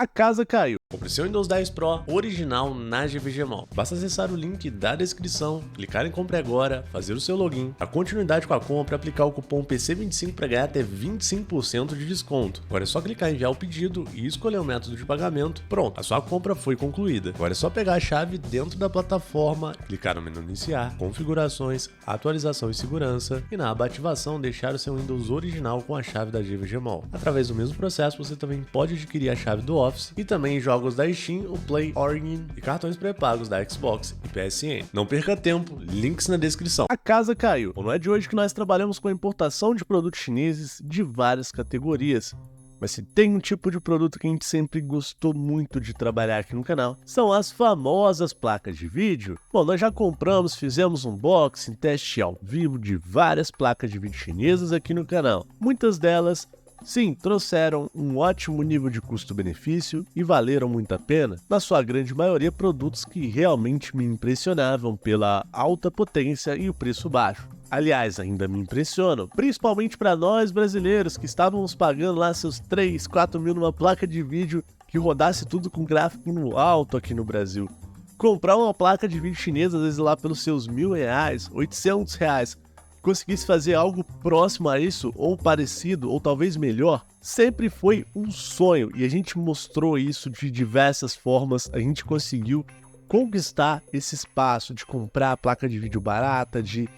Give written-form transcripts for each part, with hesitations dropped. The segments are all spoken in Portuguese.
A casa caiu. Compre seu Windows 10 Pro original na GVG Mall. Basta acessar o link da descrição, clicar em compre agora, fazer o seu login, a continuidade com a compra, aplicar o cupom PC25 para ganhar até 25% de desconto. Agora é só clicar em enviar o pedido e escolher o método de pagamento. Pronto, a sua compra foi concluída. Agora é só pegar a chave dentro da plataforma, clicar no menu iniciar, configurações, atualização e segurança e na aba ativação deixar o seu Windows original com a chave da GVG Mall. Através do mesmo processo você também pode adquirir a chave do Office e também jogos da Steam, o Play, Origin e cartões pré-pagos da Xbox e PSN. Não perca tempo, links na descrição. A casa caiu. Bom, não é de hoje que nós trabalhamos com a importação de produtos chineses de várias categorias. Mas se tem um tipo de produto que a gente sempre gostou muito de trabalhar aqui no canal, são as famosas placas de vídeo. Bom, nós já compramos, fizemos um unboxing, teste ao vivo de várias placas de vídeo chinesas aqui no canal. Muitas delas, sim, trouxeram um ótimo nível de custo-benefício e valeram muito a pena. Na sua grande maioria, produtos que realmente me impressionavam pela alta potência e o preço baixo. Aliás, ainda me impressionam, principalmente para nós brasileiros que estávamos pagando lá seus 3, 4 mil numa placa de vídeo que rodasse tudo com gráfico no alto aqui no Brasil. Comprar uma placa de vídeo chinesa, às vezes lá pelos seus R$1.000, R$800, conseguisse fazer algo próximo a isso, ou parecido, ou talvez melhor, sempre foi um sonho. E a gente mostrou isso de diversas formas, a gente conseguiu conquistar esse espaço de comprar a placa de vídeo barata, de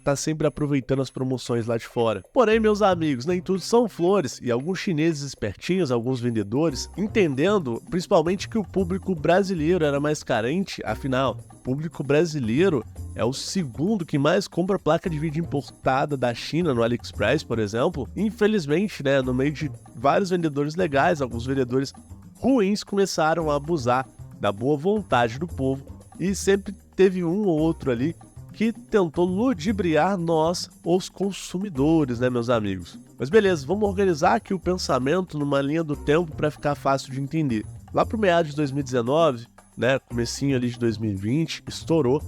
tá sempre aproveitando as promoções lá de fora. Porém, meus amigos, nem tudo são flores, e alguns chineses espertinhos, alguns vendedores, entendendo principalmente que o público brasileiro era mais carente, afinal, o público brasileiro é o segundo que mais compra placa de vídeo importada da China no AliExpress, por exemplo. Infelizmente, né, no meio de vários vendedores legais, alguns vendedores ruins começaram a abusar da boa vontade do povo, e sempre teve um ou outro ali que tentou ludibriar nós, os consumidores, né, meus amigos? Mas beleza, vamos organizar aqui o pensamento numa linha do tempo para ficar fácil de entender. Lá pro meados de 2019, né, comecinho ali de 2020, estourou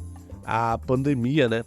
a pandemia, né?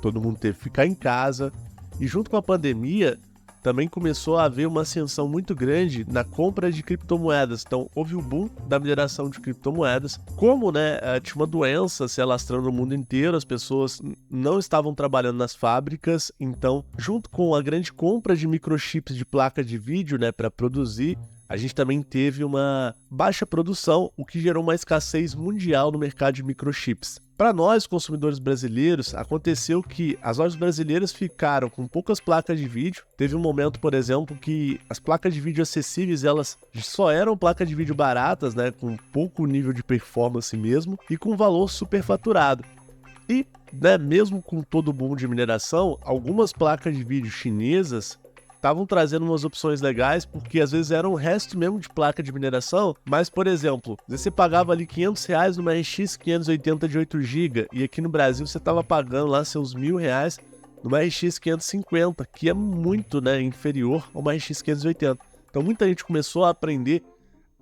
Todo mundo teve que ficar em casa, e junto com a pandemia também começou a haver uma ascensão muito grande na compra de criptomoedas. Então, houve o boom da mineração de criptomoedas. Como, né, tinha uma doença se alastrando no mundo inteiro, as pessoas não estavam trabalhando nas fábricas. Então, junto com a grande compra de microchips de placa de vídeo, né, para produzir, a gente também teve uma baixa produção, o que gerou uma escassez mundial no mercado de microchips. Para nós, consumidores brasileiros, aconteceu que as lojas brasileiras ficaram com poucas placas de vídeo. Teve um momento, por exemplo, que as placas de vídeo acessíveis, elas só eram placas de vídeo baratas, né, com pouco nível de performance mesmo, e com valor superfaturado. E, né, mesmo com todo o boom de mineração, algumas placas de vídeo chinesas estavam trazendo umas opções legais, porque às vezes era um resto mesmo de placa de mineração, mas, por exemplo, você pagava ali R$500 numa RX 580 de 8GB, e aqui no Brasil você estava pagando lá seus R$1.000 numa RX 550, que é muito, né, inferior a uma RX 580. Então muita gente começou a aprender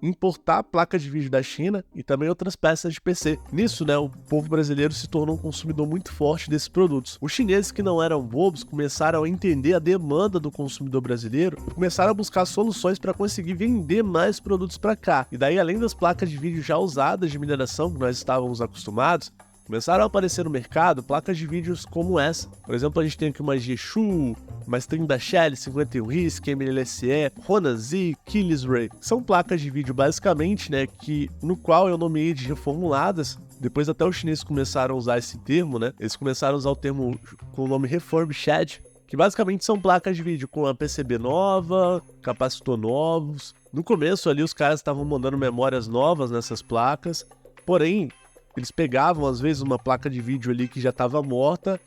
importar placas de vídeo da China e também outras peças de PC. Nisso, né, o povo brasileiro se tornou um consumidor muito forte desses produtos. Os chineses, que não eram bobos, começaram a entender a demanda do consumidor brasileiro e começaram a buscar soluções para conseguir vender mais produtos para cá. E daí, além das placas de vídeo já usadas de mineração que nós estávamos acostumados, começaram a aparecer no mercado placas de vídeos como essa. Por exemplo, a gente tem aqui uma G-Shu, uma stream da Shelly 51 RISC, MLSE, Ronan Z, Killis Ray. São placas de vídeo basicamente, né, no qual eu nomeei de reformuladas. Depois até os chineses começaram a usar esse termo, né? Eles começaram a usar o termo com o nome refurbished, que basicamente são placas de vídeo com a PCB nova, capacitor novos. No começo ali os caras estavam mandando memórias novas nessas placas, porém eles pegavam às vezes uma placa de vídeo ali que já estava morta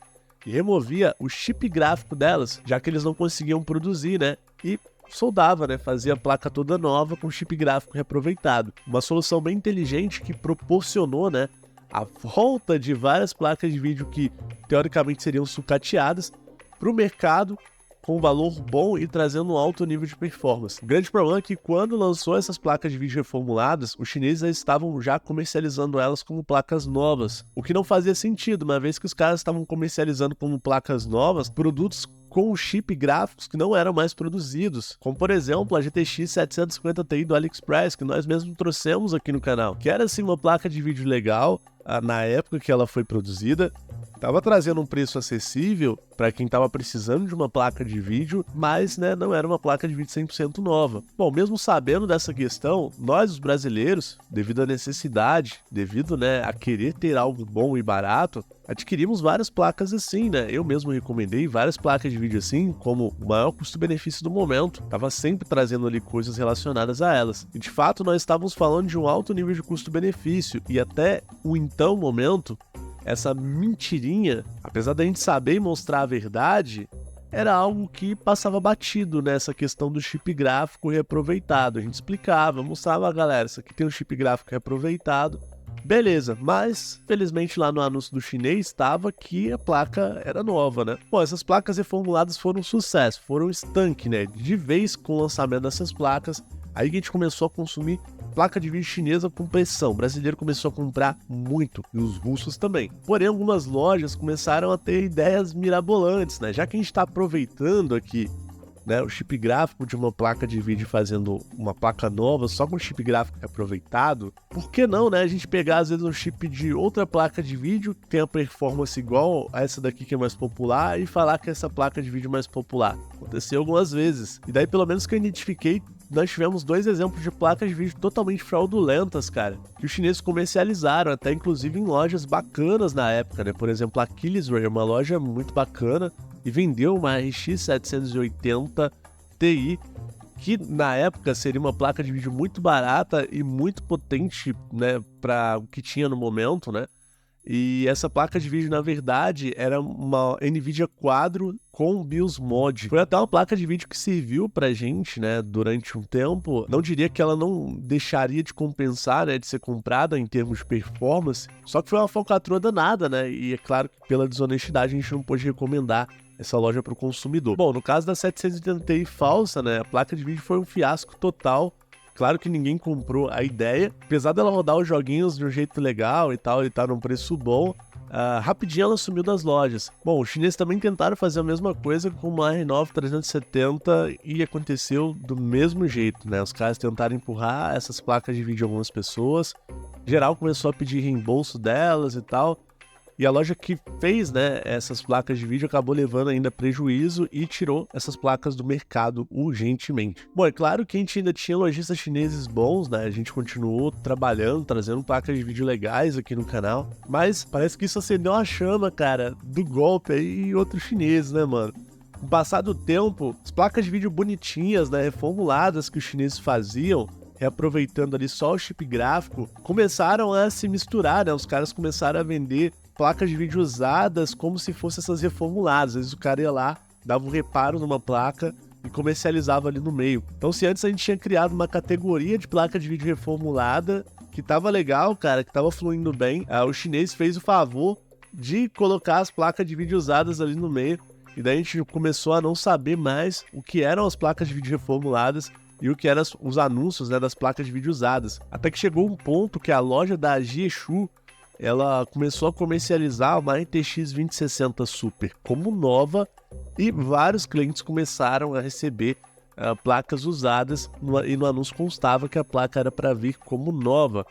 e removia o chip gráfico delas, já que eles não conseguiam produzir, né? E soldava, né? Fazia a placa toda nova com chip gráfico reaproveitado. Uma solução bem inteligente que proporcionou, né, a volta de várias placas de vídeo que teoricamente seriam sucateadas para o mercado com um valor bom e trazendo um alto nível de performance. O grande problema é que quando lançou essas placas de vídeo reformuladas, os chineses estavam já comercializando elas como placas novas, o que não fazia sentido, uma vez que os caras estavam comercializando como placas novas produtos com chip gráficos que não eram mais produzidos, como por exemplo a GTX 750 Ti do AliExpress, que nós mesmos trouxemos aqui no canal, que era assim uma placa de vídeo legal na época que ela foi produzida. Tava trazendo um preço acessível para quem tava precisando de uma placa de vídeo, mas né, não era uma placa de vídeo 100% nova. Bom, mesmo sabendo dessa questão, nós os brasileiros, devido à necessidade, devido né, a querer ter algo bom e barato, adquirimos várias placas assim, né? Eu mesmo recomendei várias placas de vídeo assim, como o maior custo-benefício do momento. Tava sempre trazendo ali coisas relacionadas a elas. E de fato nós estávamos falando de um alto nível de custo-benefício, e até o então momento, essa mentirinha, apesar da gente saber e mostrar a verdade, era algo que passava batido nessa questão do chip gráfico reaproveitado. A gente explicava, mostrava a galera, isso aqui tem um chip gráfico reaproveitado, beleza, mas felizmente lá no anúncio do chinês estava que a placa era nova, né? Bom, essas placas reformuladas foram um sucesso, foram um estanque, né? De vez com o lançamento dessas placas, aí que a gente começou a consumir placa de vídeo chinesa com pressão. O brasileiro começou a comprar muito, e os russos também. Porém, algumas lojas começaram a ter ideias mirabolantes, né? Já que a gente está aproveitando aqui né, o chip gráfico de uma placa de vídeo fazendo uma placa nova só com chip gráfico aproveitado, por que não, né, a gente pegar às vezes um chip de outra placa de vídeo que tem a performance igual a essa daqui que é mais popular e falar que essa placa de vídeo é mais popular? Aconteceu algumas vezes. E daí, pelo menos que eu identifiquei, nós tivemos dois exemplos de placas de vídeo totalmente fraudulentas, cara, que os chineses comercializaram, até inclusive em lojas bacanas na época, né? Por exemplo, a Achillesware, uma loja muito bacana, e vendeu uma RX 780 Ti, que na época seria uma placa de vídeo muito barata e muito potente, né, para o que tinha no momento, né? E essa placa de vídeo, na verdade, era uma NVIDIA Quadro com BIOS Mod. Foi até uma placa de vídeo que serviu pra gente, né, durante um tempo. Não diria que ela não deixaria de compensar, né, de ser comprada em termos de performance, só que foi uma falcatrua danada, né, e é claro que pela desonestidade a gente não pôde recomendar essa loja para o consumidor. Bom, no caso da 780 Ti falsa, né, a placa de vídeo foi um fiasco total. Claro que ninguém comprou a ideia, apesar dela rodar os joguinhos de um jeito legal e tal, ele tá num preço bom, rapidinho ela sumiu das lojas. Bom, os chineses também tentaram fazer a mesma coisa com uma R9 370 e aconteceu do mesmo jeito, né? Os caras tentaram empurrar essas placas de vídeo a algumas pessoas, geral começou a pedir reembolso delas e tal. E a loja que fez, né, essas placas de vídeo acabou levando ainda prejuízo e tirou essas placas do mercado urgentemente. Bom, é claro que a gente ainda tinha lojistas chineses bons, né? A gente continuou trabalhando, trazendo placas de vídeo legais aqui no canal. Mas parece que isso acendeu a chama, cara, do golpe aí e outros chineses, né, mano? Com o passar do tempo, as placas de vídeo bonitinhas, né, reformuladas que os chineses faziam, reaproveitando ali só o chip gráfico, começaram a se misturar, né? Os caras começaram a vender placas de vídeo usadas como se fossem essas reformuladas. Às vezes o cara ia lá, dava um reparo numa placa e comercializava ali no meio. Então, se antes a gente tinha criado uma categoria de placa de vídeo reformulada que tava legal, cara, que tava fluindo bem, o chinês fez o favor de colocar as placas de vídeo usadas ali no meio, e daí a gente começou a não saber mais o que eram as placas de vídeo reformuladas e o que eram os anúncios, né, das placas de vídeo usadas. Até que chegou um ponto que a loja da Jieshu, ela começou a comercializar uma RTX 2060 Super como nova, e vários clientes começaram a receber placas usadas e no anúncio constava que a placa era para vir como nova.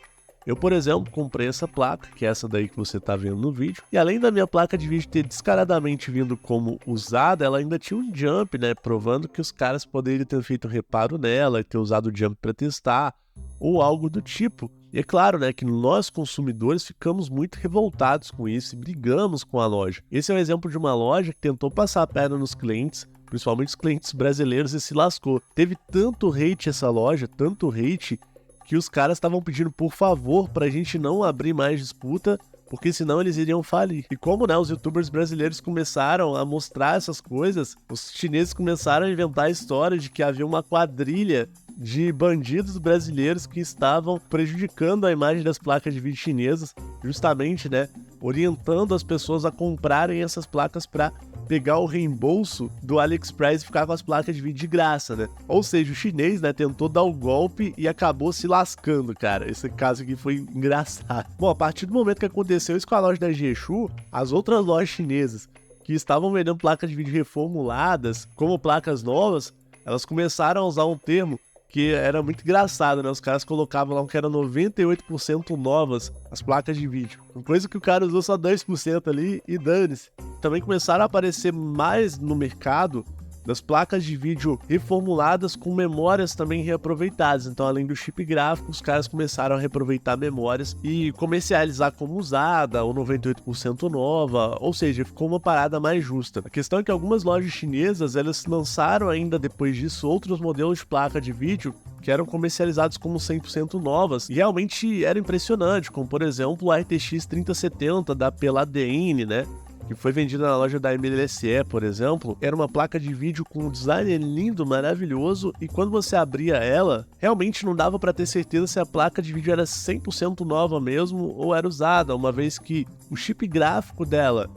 Eu, por exemplo, comprei essa placa, que é essa daí que você está vendo no vídeo, e além da minha placa de vídeo ter descaradamente vindo como usada, ela ainda tinha um jump, né, provando que os caras poderiam ter feito um reparo nela e ter usado o jump para testar, ou algo do tipo. E é claro, né, que nós consumidores ficamos muito revoltados com isso e brigamos com a loja. Esse é um exemplo de uma loja que tentou passar a perna nos clientes, principalmente os clientes brasileiros, e se lascou. Teve tanto hate essa loja, tanto hate, que os caras estavam pedindo por favor pra gente não abrir mais disputa, porque senão eles iriam falir. E como, né, os youtubers brasileiros começaram a mostrar essas coisas, os chineses começaram a inventar a história de que havia uma quadrilha de bandidos brasileiros que estavam prejudicando a imagem das placas de vídeo chinesas, justamente, né, orientando as pessoas a comprarem essas placas para pegar o reembolso do AliExpress e ficar com as placas de vídeo de graça, né? Ou seja, o chinês, né, tentou dar o golpe e acabou se lascando, cara. Esse caso aqui foi engraçado. Bom, a partir do momento que aconteceu isso com a loja da Jieshu, as outras lojas chinesas que estavam vendendo placas de vídeo reformuladas como placas novas, elas começaram a usar um termo que era muito engraçado, né? Os caras colocavam lá que era 98% novas as placas de vídeo. Uma coisa que o cara usou só 10% ali e dane-se. Também começaram a aparecer mais no mercado das placas de vídeo reformuladas com memórias também reaproveitadas. Então, além do chip gráfico, os caras começaram a reaproveitar memórias e comercializar como usada ou 98% nova, ou seja, ficou uma parada mais justa. A questão é que algumas lojas chinesas, elas lançaram ainda depois disso outros modelos de placa de vídeo que eram comercializados como 100% novas, e realmente era impressionante, como por exemplo a RTX 3070 da Palladium, né? Que foi vendida na loja da MLSE, por exemplo, era uma placa de vídeo com um design lindo, maravilhoso, e quando você abria ela, realmente não dava para ter certeza se a placa de vídeo era 100% nova mesmo ou era usada, uma vez que o chip gráfico dela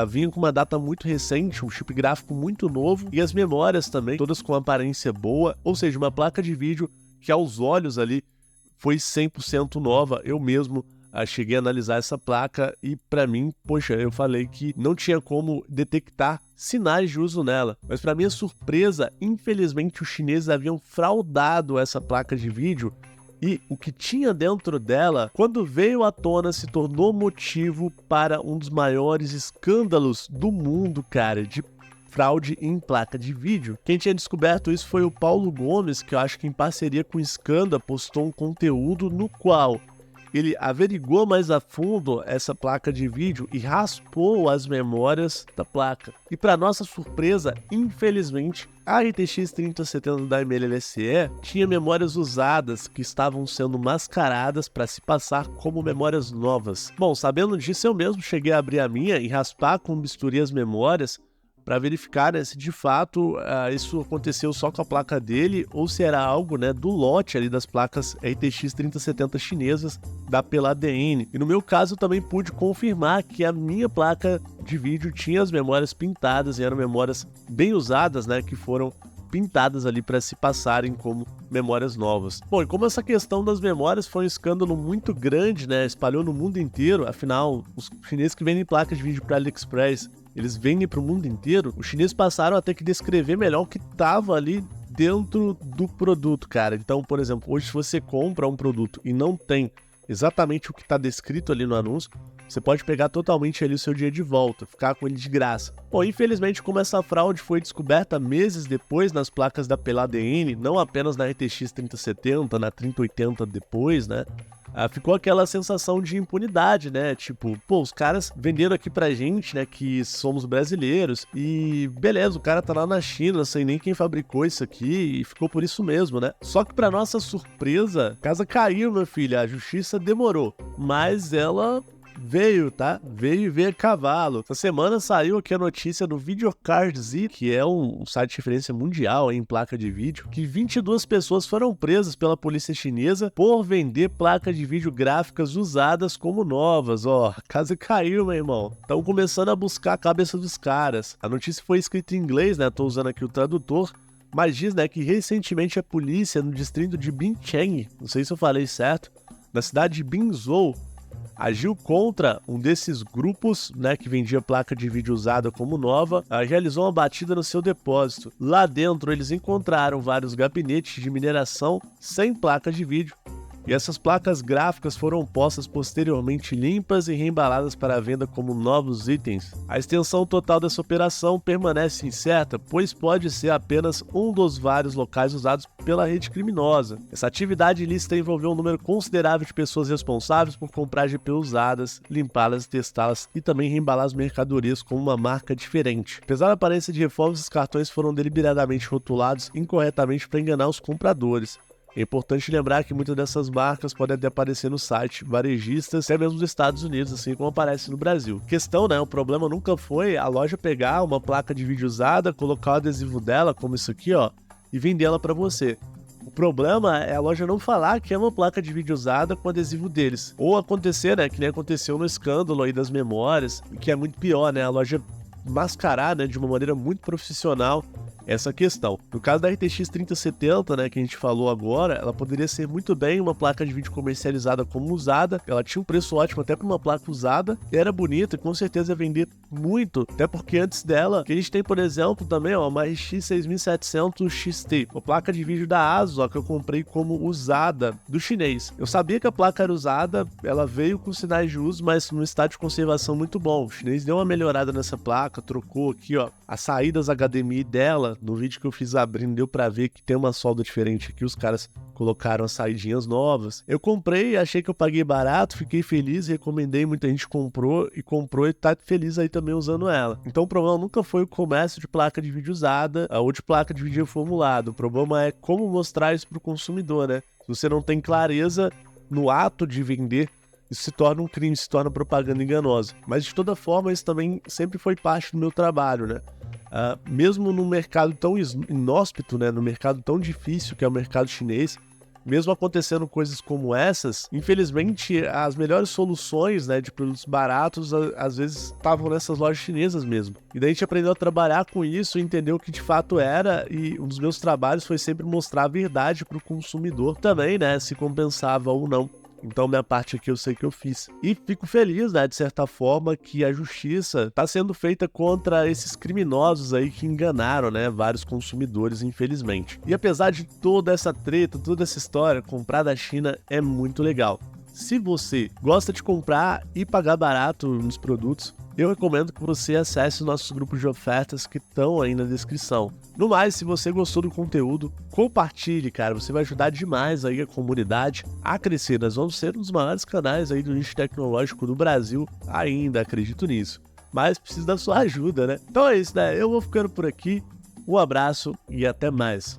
vinha com uma data muito recente, um chip gráfico muito novo, e as memórias também, todas com aparência boa, ou seja, uma placa de vídeo que aos olhos ali foi 100% nova. Eu mesmo cheguei a analisar essa placa e pra mim, poxa, eu falei que não tinha como detectar sinais de uso nela. Mas pra minha surpresa, infelizmente os chineses haviam fraudado essa placa de vídeo e o que tinha dentro dela, quando veio à tona, se tornou motivo para um dos maiores escândalos do mundo, cara, de fraude em placa de vídeo. Quem tinha descoberto isso foi o Paulo Gomes, que eu acho que em parceria com o Scanda postou um conteúdo no qual ele averigou mais a fundo essa placa de vídeo e raspou as memórias da placa. E para nossa surpresa, infelizmente, a RTX 3070 da MLSE tinha memórias usadas que estavam sendo mascaradas para se passar como memórias novas. Bom, sabendo disso, eu mesmo cheguei a abrir a minha e raspar com bisturi as memórias para verificar, né, se de fato isso aconteceu só com a placa dele ou se era algo, né, do lote ali das placas RTX 3070 chinesas da Palladium. E no meu caso eu também pude confirmar que a minha placa de vídeo tinha as memórias pintadas e eram memórias bem usadas, né, que foram pintadas ali para se passarem como memórias novas. Bom, e como essa questão das memórias foi um escândalo muito grande, né, espalhou no mundo inteiro, afinal, os chineses que vendem placas de vídeo para AliExpress, eles vendem para o mundo inteiro, os chineses passaram a ter que descrever melhor o que estava ali dentro do produto, cara. Então, por exemplo, hoje se você compra um produto e não tem exatamente o que está descrito ali no anúncio, você pode pegar totalmente ali o seu dia de volta, ficar com ele de graça. Bom, infelizmente, como essa fraude foi descoberta meses depois nas placas da Palladium, não apenas na RTX 3070, na 3080 depois, né? Ficou aquela sensação de impunidade, né? Tipo, pô, os caras venderam aqui pra gente, né, que somos brasileiros e beleza, o cara tá lá na China, sem nem quem fabricou isso aqui e ficou por isso mesmo, né? Só que pra nossa surpresa, a casa caiu, meu filho, a justiça demorou, mas ela veio, tá? Veio a cavalo. Essa semana saiu aqui a notícia do VideoCardZ, que é um site de referência mundial em placa de vídeo, que 22 pessoas foram presas pela polícia chinesa por vender placas de vídeo gráficas usadas como novas. Ó, a casa caiu, meu irmão. Estão começando a buscar a cabeça dos caras. A notícia foi escrita em inglês, né? Tô usando aqui o tradutor. Mas diz, né, que recentemente a polícia no distrito de Bincheng, não sei se eu falei certo, na cidade de Binzhou, agiu contra um desses grupos, né, que vendia placa de vídeo usada como nova, realizou uma batida no seu depósito. Lá dentro eles encontraram vários gabinetes de mineração sem placa de vídeo, e essas placas gráficas foram postas posteriormente limpas e reembaladas para venda como novos itens. A extensão total dessa operação permanece incerta, pois pode ser apenas um dos vários locais usados pela rede criminosa. Essa atividade ilícita envolveu um número considerável de pessoas responsáveis por comprar GPUs usadas, limpá-las, testá-las e também reembalar as mercadorias com uma marca diferente. Apesar da aparência de reformas, os cartões foram deliberadamente rotulados incorretamente para enganar os compradores. É importante lembrar que muitas dessas marcas podem até aparecer no site varejistas, até mesmo dos Estados Unidos, assim como aparece no Brasil. Questão, né? O problema nunca foi a loja pegar uma placa de vídeo usada, colocar o adesivo dela, como isso aqui, ó, e vender ela para você. O problema é a loja não falar que é uma placa de vídeo usada com adesivo deles. Ou acontecer, né, que nem aconteceu no escândalo aí das memórias, que é muito pior, né? A loja mascarar, né, de uma maneira muito profissional essa questão. No caso da RTX 3070, né, que a gente falou agora, ela poderia ser muito bem uma placa de vídeo comercializada como usada, ela tinha um preço ótimo até para uma placa usada, era bonita e com certeza ia vender muito, até porque antes dela, que a gente tem, por exemplo, também, ó, uma RX 6700 XT, uma placa de vídeo da ASUS, ó, que eu comprei como usada, do chinês. Eu sabia que a placa era usada, ela veio com sinais de uso, mas num estado de conservação muito bom. O chinês deu uma melhorada nessa placa, trocou aqui, ó, as saídas HDMI dela, no vídeo que eu fiz abrindo, deu pra ver que tem uma solda diferente aqui, os caras colocaram as saidinhas novas. Eu comprei, achei que eu paguei barato, fiquei feliz, recomendei, muita gente comprou e tá feliz aí também usando ela. Então o problema nunca foi o comércio de placa de vídeo usada ou de placa de vídeo reformulada. O problema é como mostrar isso pro consumidor, né? Se você não tem clareza no ato de vender, isso se torna um crime, se torna propaganda enganosa. Mas de toda forma, isso também sempre foi parte do meu trabalho, né? Mesmo num mercado tão inóspito, né, no mercado tão difícil que é o mercado chinês, mesmo acontecendo coisas como essas, infelizmente as melhores soluções, né, de produtos baratos às vezes estavam nessas lojas chinesas mesmo. E daí a gente aprendeu a trabalhar com isso, entender o que de fato era, e um dos meus trabalhos foi sempre mostrar a verdade para o consumidor também, né, se compensava ou não. Então, minha parte aqui eu sei que eu fiz. E fico feliz, né, de certa forma, que a justiça está sendo feita contra esses criminosos aí que enganaram, né, vários consumidores, infelizmente. E apesar de toda essa treta, toda essa história, comprar da China é muito legal. Se você gosta de comprar e pagar barato nos produtos, eu recomendo que você acesse os nossos grupos de ofertas que estão aí na descrição. No mais, se você gostou do conteúdo, compartilhe, cara, você vai ajudar demais aí a comunidade a crescer. Nós vamos ser um dos maiores canais aí do nicho tecnológico do Brasil, ainda acredito nisso. Mas preciso da sua ajuda, né? Então é isso, né? Eu vou ficando por aqui, um abraço e até mais.